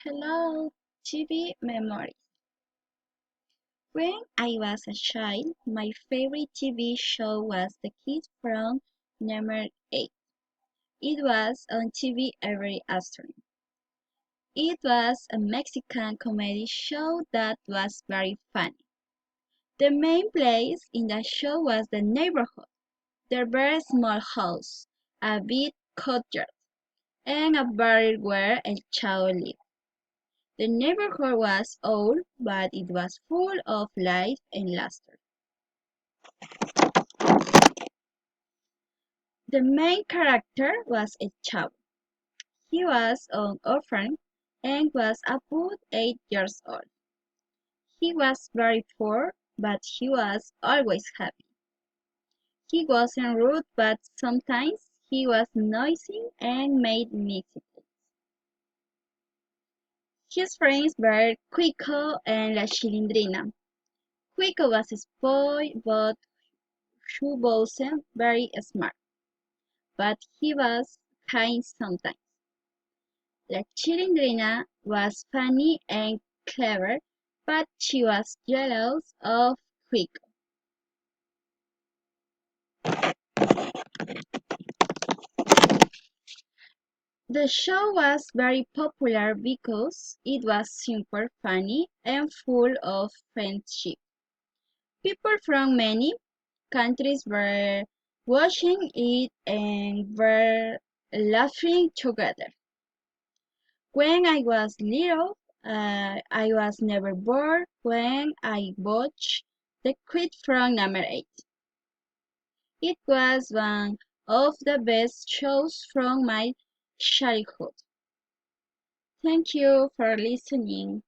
Hello, TV memories. When I was a child, my favorite TV show was The Kid from Number 8. It was on TV every afternoon. It was a Mexican comedy show that was very funny. The main place in the show was the neighborhood, the very small house, a big courtyard, and a barn where El Chavo lived. The neighborhood was old, but it was full of life and laughter. The main character was a child. He was an orphan and was about 8 years old. He was very poor, but he was always happy. He wasn't rude, but sometimes he was noisy and made mistakes. His friends were Quico and La Chilindrina. Quico was spoiled, but he wasn't very smart, but he was kind sometimes. La Chilindrina was funny and clever, but she was jealous of Quico. The show was very popular because it was super funny and full of friendship. People from many countries were watching it and were laughing together. When I was little, I was never bored when I watched The Kid from Number 8. It was one of the best shows from my childhood. Thank you for listening.